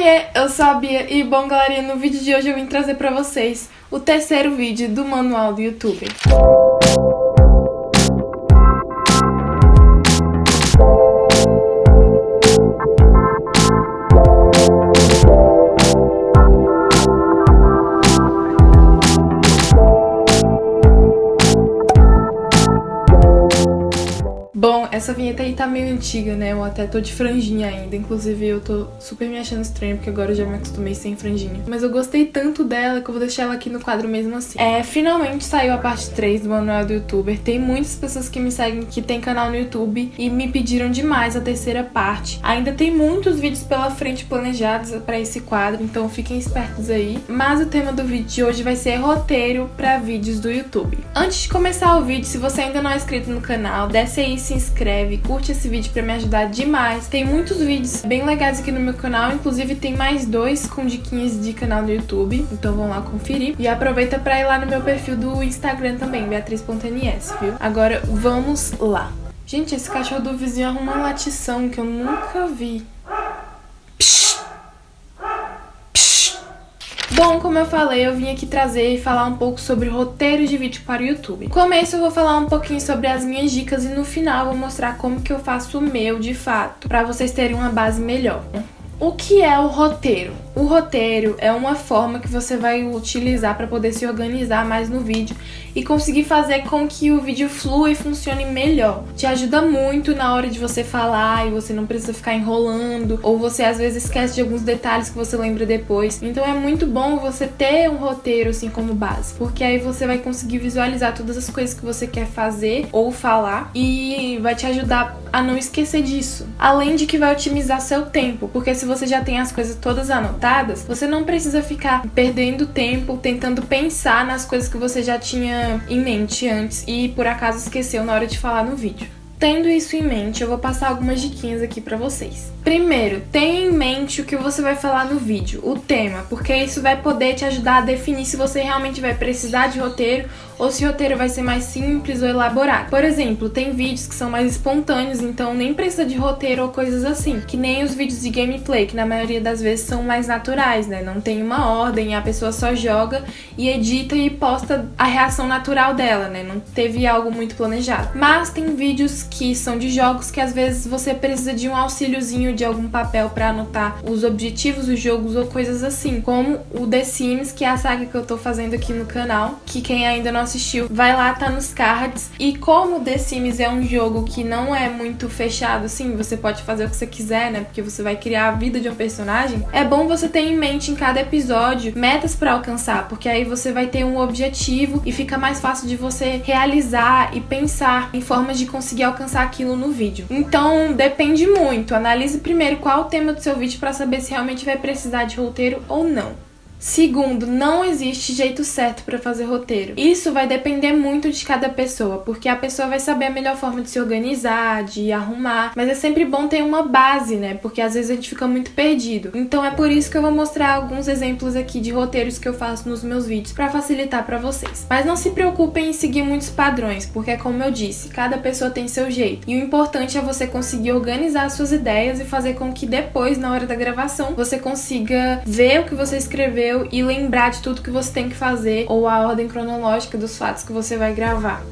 Oiê, eu sou a Bia e bom galerinha, no vídeo de hoje eu vim trazer pra vocês o terceiro vídeo do manual do YouTube. Bom, essa vinheta aí tá meio antiga, né? Eu até tô de franjinha ainda. Inclusive, eu tô super me achando estranho, porque agora eu já me acostumei sem franjinha. Mas eu gostei tanto dela que eu vou deixar ela aqui no quadro mesmo assim. Finalmente saiu a parte 3 do Manual do YouTuber. Tem muitas pessoas que me seguem que tem canal no YouTube e me pediram demais a terceira parte. Ainda tem muitos vídeos pela frente planejados pra esse quadro, então fiquem espertos aí. Mas o tema do vídeo de hoje vai ser roteiro pra vídeos do YouTube. Antes de começar o vídeo, se você ainda não é inscrito no canal, desce aí, se inscreve, curte esse vídeo pra me ajudar demais. Tem muitos vídeos bem legais aqui no meu canal, inclusive tem mais 2 com diquinhas de canal no YouTube, então vão lá conferir. E aproveita pra ir lá no meu perfil do Instagram também, beatriz.ns, viu? Agora vamos lá. Gente, esse cachorro do vizinho arruma uma latição que eu nunca vi. Bom, como eu falei, eu vim aqui trazer e falar um pouco sobre roteiros de vídeo para o YouTube. No começo eu vou falar um pouquinho sobre as minhas dicas e no final eu vou mostrar como que eu faço o meu de fato, para vocês terem uma base melhor. O que é o roteiro? O roteiro é uma forma que você vai utilizar para poder se organizar mais no vídeo e conseguir fazer com que o vídeo flua e funcione melhor. Te ajuda muito na hora de você falar e você não precisa ficar enrolando, ou você às vezes esquece de alguns detalhes que você lembra depois. Então é muito bom você ter um roteiro assim como base, porque aí você vai conseguir visualizar todas as coisas que você quer fazer ou falar e vai te ajudar a não esquecer disso. Além de que vai otimizar seu tempo, porque se você já tem as coisas todas anotadas, você não precisa ficar perdendo tempo tentando pensar nas coisas que você já tinha em mente antes e por acaso esqueceu na hora de falar no vídeo. Tendo isso em mente, eu vou passar algumas diquinhas aqui pra vocês. Primeiro, tenha em mente o que você vai falar no vídeo, o tema, porque isso vai poder te ajudar a definir se você realmente vai precisar de roteiro ou se o roteiro vai ser mais simples ou elaborado. Por exemplo, tem vídeos que são mais espontâneos, então nem precisa de roteiro ou coisas assim, que nem os vídeos de gameplay, que na maioria das vezes são mais naturais, né? Não tem uma ordem, a pessoa só joga e edita e posta a reação natural dela, né? Não teve algo muito planejado. Mas tem vídeos que são de jogos que às vezes você precisa de um auxíliozinho de algum papel para anotar os objetivos dos jogos ou coisas assim, como o The Sims, que é a saga que eu tô fazendo aqui no canal, que quem ainda não assistiu, vai lá, tá nos cards. E como The Sims é um jogo que não é muito fechado, assim, você pode fazer o que você quiser, né, porque você vai criar a vida de um personagem, é bom você ter em mente em cada episódio metas pra alcançar, porque aí você vai ter um objetivo e fica mais fácil de você realizar e pensar em formas de conseguir alcançar aquilo no vídeo. Então, depende muito. Analise primeiro qual é o tema do seu vídeo pra saber se realmente vai precisar de roteiro ou não. Segundo, não existe jeito certo para fazer roteiro. Isso vai depender muito de cada pessoa, porque a pessoa vai saber a melhor forma de se organizar, de arrumar, mas é sempre bom ter uma base, né? Porque às vezes a gente fica muito perdido. Então é por isso que eu vou mostrar alguns exemplos aqui de roteiros que eu faço nos meus vídeos para facilitar para vocês. Mas não se preocupem em seguir muitos padrões, porque como eu disse, cada pessoa tem seu jeito. E o importante é você conseguir organizar suas ideias e fazer com que depois, na hora da gravação, você consiga ver o que você escreveu e lembrar de tudo que você tem que fazer ou a ordem cronológica dos fatos que você vai gravar.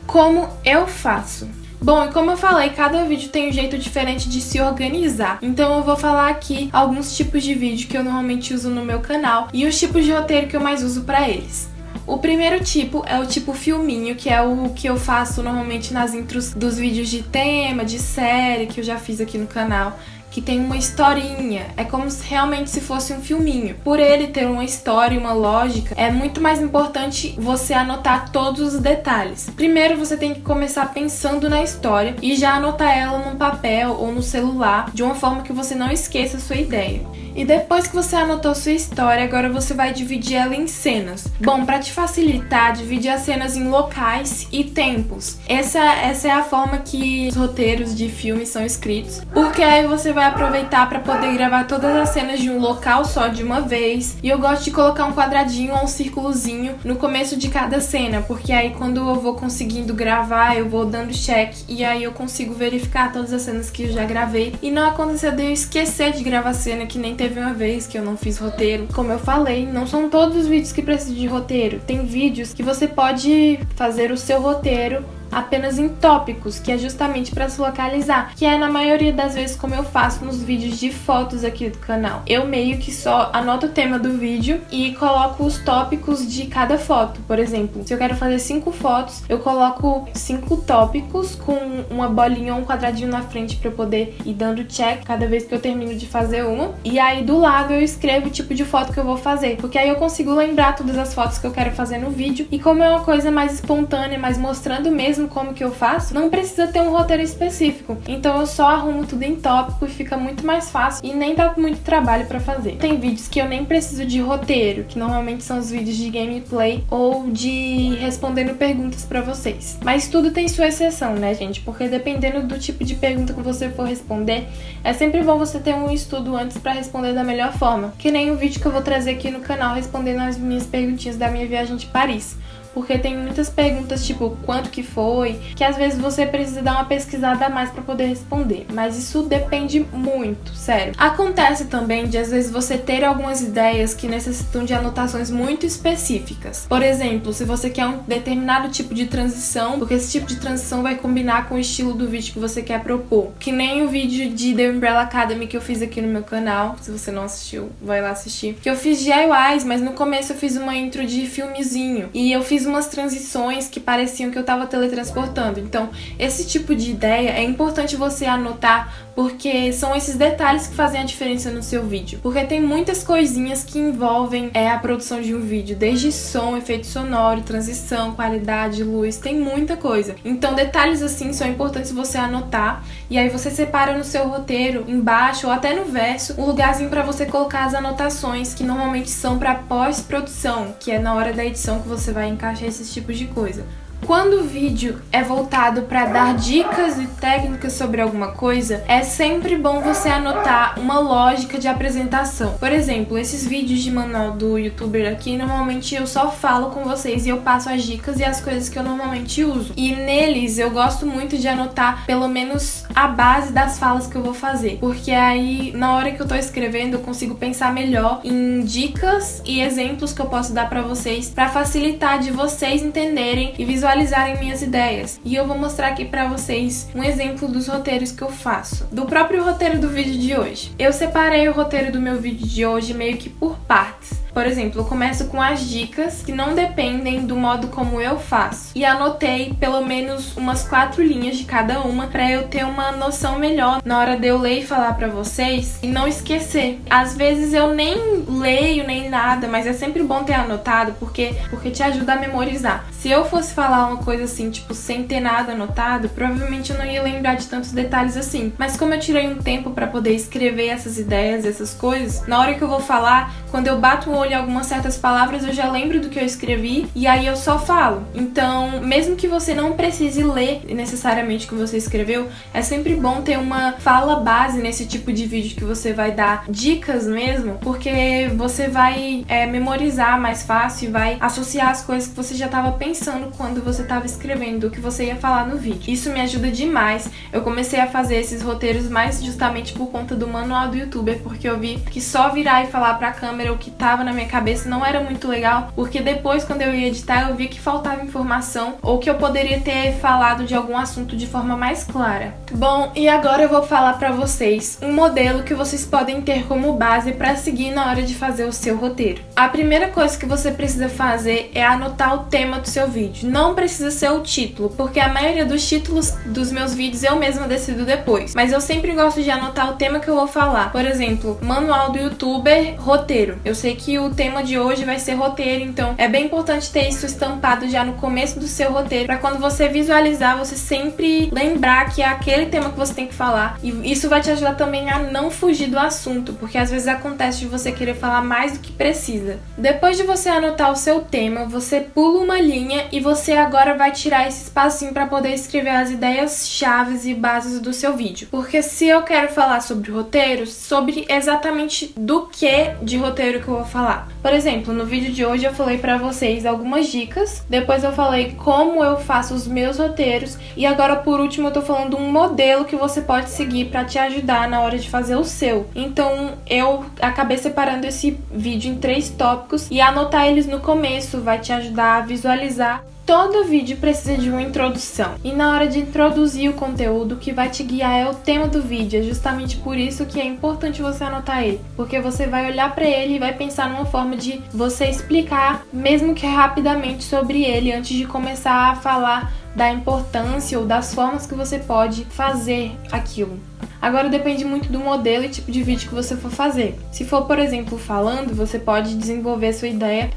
Como eu faço? Bom, e como eu falei, cada vídeo tem um jeito diferente de se organizar. Então eu vou falar aqui alguns tipos de vídeo que eu normalmente uso no meu canal e os tipos de roteiro que eu mais uso pra eles. O primeiro tipo é o tipo filminho, que é o que eu faço normalmente nas intros dos vídeos de tema, de série, que eu já fiz aqui no canal, que tem uma historinha, é como se realmente fosse um filminho. Por ele ter uma história e uma lógica, é muito mais importante você anotar todos os detalhes. Primeiro você tem que começar pensando na história e já anotar ela num papel ou no celular, de uma forma que você não esqueça a sua ideia. E depois que você anotou sua história, agora você vai dividir ela em cenas. Bom, para te facilitar, divide as cenas em locais e tempos. Essa é a forma que os roteiros de filmes são escritos, porque aí você vai aproveitar para poder gravar todas as cenas de um local só de uma vez. E eu gosto de colocar um quadradinho ou um círculozinho no começo de cada cena, porque aí quando eu vou conseguindo gravar, eu vou dando check e aí eu consigo verificar todas as cenas que eu já gravei e não aconteceu de eu esquecer de gravar cena, que nem teve uma vez que eu não fiz roteiro. Como eu falei, não são todos os vídeos que precisam de roteiro. Tem vídeos que você pode fazer o seu roteiro apenas em tópicos, que é justamente para se localizar, que é na maioria das vezes como eu faço nos vídeos de fotos aqui do canal. Eu meio que só anoto o tema do vídeo e coloco os tópicos de cada foto. Por exemplo, se eu quero fazer 5 fotos, eu coloco 5 tópicos com uma bolinha ou um quadradinho na frente para eu poder ir dando check cada vez que eu termino de fazer uma. E aí do lado eu escrevo o tipo de foto que eu vou fazer, porque aí eu consigo lembrar todas as fotos que eu quero fazer no vídeo. E como é uma coisa mais espontânea, mais mostrando mesmo como que eu faço, não precisa ter um roteiro específico. Então eu só arrumo tudo em tópico e fica muito mais fácil e nem dá muito trabalho pra fazer. Tem vídeos que eu nem preciso de roteiro, que normalmente são os vídeos de gameplay ou de respondendo perguntas pra vocês. Mas tudo tem sua exceção, né, gente? Porque dependendo do tipo de pergunta que você for responder, é sempre bom você ter um estudo antes pra responder da melhor forma. Que nem o vídeo que eu vou trazer aqui no canal respondendo as minhas perguntinhas da minha viagem de Paris. Porque tem muitas perguntas, tipo, quanto que foi, que às vezes você precisa dar uma pesquisada a mais pra poder responder. Mas isso depende muito, sério. Acontece também de, às vezes, você ter algumas ideias que necessitam de anotações muito específicas. Por exemplo, se você quer um determinado tipo de transição, porque esse tipo de transição vai combinar com o estilo do vídeo que você quer propor. Que nem o vídeo de The Umbrella Academy que eu fiz aqui no meu canal. Se você não assistiu, vai lá assistir. Que eu fiz DIYs, mas no começo eu fiz uma intro de filmezinho. E eu fiz umas transições que pareciam que eu tava teletransportando. Então, esse tipo de ideia é importante você anotar, porque são esses detalhes que fazem a diferença no seu vídeo. Porque tem muitas coisinhas que envolvem a produção de um vídeo, desde som, efeito sonoro, transição, qualidade, luz, tem muita coisa. Então, detalhes assim são importantes você anotar, e aí você separa no seu roteiro, embaixo ou até no verso, um lugarzinho pra você colocar as anotações, que normalmente são pra pós-produção, que é na hora da edição que você vai encaixar esses tipos de coisa. Quando o vídeo é voltado para dar dicas e técnicas sobre alguma coisa, é sempre bom você anotar uma lógica de apresentação. Por exemplo, esses vídeos de manual do youtuber aqui, normalmente eu só falo com vocês e eu passo as dicas e as coisas que eu normalmente uso. E neles eu gosto muito de anotar pelo menos a base das falas que eu vou fazer, porque aí na hora que eu tô escrevendo eu consigo pensar melhor em dicas e exemplos que eu posso dar para vocês, para facilitar de vocês entenderem e visualizarem minhas ideias. E eu vou mostrar aqui pra vocês um exemplo dos roteiros que eu faço. Do próprio roteiro do vídeo de hoje. Eu separei o roteiro do meu vídeo de hoje meio que por partes. Por exemplo, eu começo com as dicas que não dependem do modo como eu faço. E anotei pelo menos umas 4 linhas de cada uma pra eu ter uma noção melhor na hora de eu ler e falar pra vocês e não esquecer. Às vezes eu nem leio nem nada, mas é sempre bom ter anotado porque te ajuda a memorizar. Se eu fosse falar uma coisa assim, tipo, sem ter nada anotado, provavelmente eu não ia lembrar de tantos detalhes assim. Mas como eu tirei um tempo pra poder escrever essas ideias, essas coisas, na hora que eu vou falar, quando eu bato o olho em algumas certas palavras, eu já lembro do que eu escrevi e aí eu só falo. Então, mesmo que você não precise ler necessariamente o que você escreveu, é sempre bom ter uma fala base nesse tipo de vídeo que você vai dar dicas mesmo, porque você vai memorizar mais fácil e vai associar as coisas que você já estava pensando quando você estava escrevendo o que você ia falar no vídeo. Isso me ajuda demais. Eu comecei a fazer esses roteiros mais justamente por conta do manual do youtuber, porque eu vi que só virar e falar pra câmera o que tava na minha cabeça não era muito legal, porque depois quando eu ia editar eu vi que faltava informação ou que eu poderia ter falado de algum assunto de forma mais clara. Bom, e agora eu vou falar pra vocês um modelo que vocês podem ter como base pra seguir na hora de fazer o seu roteiro. A primeira coisa que você precisa fazer é anotar o tema do seu vídeo. Não precisa ser o título, porque a maioria dos títulos dos meus vídeos eu mesma decido depois, mas eu sempre gosto de anotar o tema que eu vou falar. Por exemplo, manual do youtuber, roteiro. Eu sei que o tema de hoje vai ser roteiro, então é bem importante ter isso estampado já no começo do seu roteiro, para quando você visualizar, você sempre lembrar que é aquele tema que você tem que falar. E isso vai te ajudar também a não fugir do assunto, porque às vezes acontece de você querer falar mais do que precisa. Depois de você anotar o seu tema, você pula uma linha e você agora vai tirar esse espacinho para poder escrever as ideias chaves e bases do seu vídeo. Porque se eu quero falar sobre roteiro, sobre exatamente do que de roteiro que eu vou falar. falar. Por exemplo, no vídeo de hoje eu falei pra vocês algumas dicas, depois eu falei como eu faço os meus roteiros e agora por último eu tô falando um modelo que você pode seguir pra te ajudar na hora de fazer o seu. Então eu acabei separando esse vídeo em 3 tópicos e anotar eles no começo vai te ajudar a visualizar. Todo vídeo precisa de uma introdução e na hora de introduzir o conteúdo, o que vai te guiar é o tema do vídeo. É justamente por isso que é importante você anotar ele, porque você vai olhar para ele e vai pensar numa forma de você explicar, mesmo que rapidamente, sobre ele antes de começar a falar da importância ou das formas que você pode fazer aquilo. Agora depende muito do modelo e tipo de vídeo que você for fazer. Se for, por exemplo, falando, você pode desenvolver sua ideia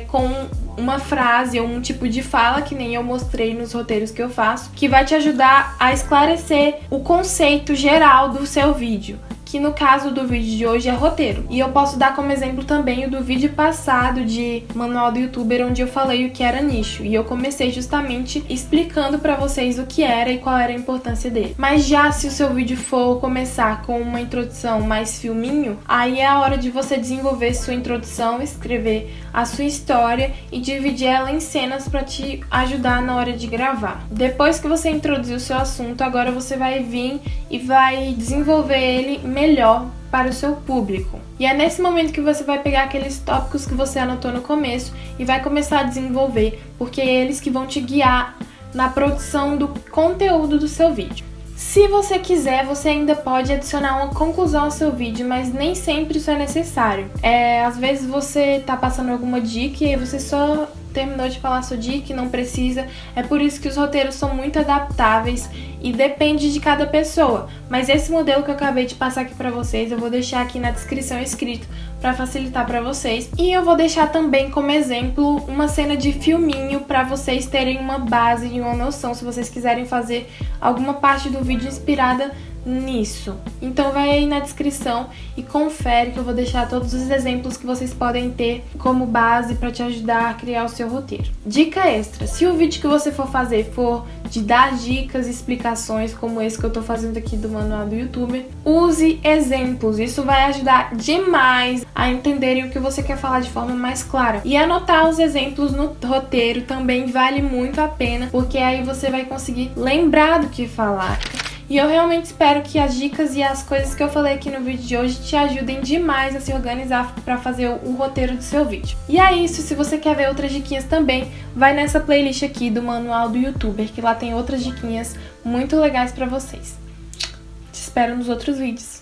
com uma frase ou um tipo de fala, que nem eu mostrei nos roteiros que eu faço, que vai te ajudar a esclarecer o conceito geral do seu vídeo, que no caso do vídeo de hoje é roteiro. E eu posso dar como exemplo também o do vídeo passado de Manual do Youtuber, onde eu falei o que era nicho. E eu comecei justamente explicando pra vocês o que era e qual era a importância dele. Mas já se o seu vídeo for começar com uma introdução mais filminho, aí é a hora de você desenvolver sua introdução, escrever a sua história e dividir ela em cenas pra te ajudar na hora de gravar. Depois que você introduzir o seu assunto, agora você vai vir e vai desenvolver ele melhor para o seu público. E é nesse momento que você vai pegar aqueles tópicos que você anotou no começo e vai começar a desenvolver, porque é eles que vão te guiar na produção do conteúdo do seu vídeo. Se você quiser, você ainda pode adicionar uma conclusão ao seu vídeo, mas nem sempre isso é necessário. Às vezes você tá passando alguma dica e aí você só terminou de falar sua dica e não precisa. É por isso que os roteiros são muito adaptáveis e depende de cada pessoa. Mas esse modelo que eu acabei de passar aqui pra vocês, eu vou deixar aqui na descrição escrito pra facilitar pra vocês. E eu vou deixar também como exemplo uma cena de filminho pra vocês terem uma base e uma noção se vocês quiserem fazer alguma parte do vídeo inspirada nisso. Então vai aí na descrição e confere que eu vou deixar todos os exemplos que vocês podem ter como base para te ajudar a criar o seu roteiro. Dica extra: se o vídeo que você for fazer for de dar dicas e explicações como esse que eu tô fazendo aqui do Manual do Youtuber, use exemplos. Isso vai ajudar demais a entenderem o que você quer falar de forma mais clara. E anotar os exemplos no roteiro também vale muito a pena, porque aí você vai conseguir lembrar do que falar. E eu realmente espero que as dicas e as coisas que eu falei aqui no vídeo de hoje te ajudem demais a se organizar para fazer o roteiro do seu vídeo. E é isso, se você quer ver outras diquinhas também, vai nessa playlist aqui do Manual do Youtuber, que lá tem outras diquinhas muito legais para vocês. Te espero nos outros vídeos.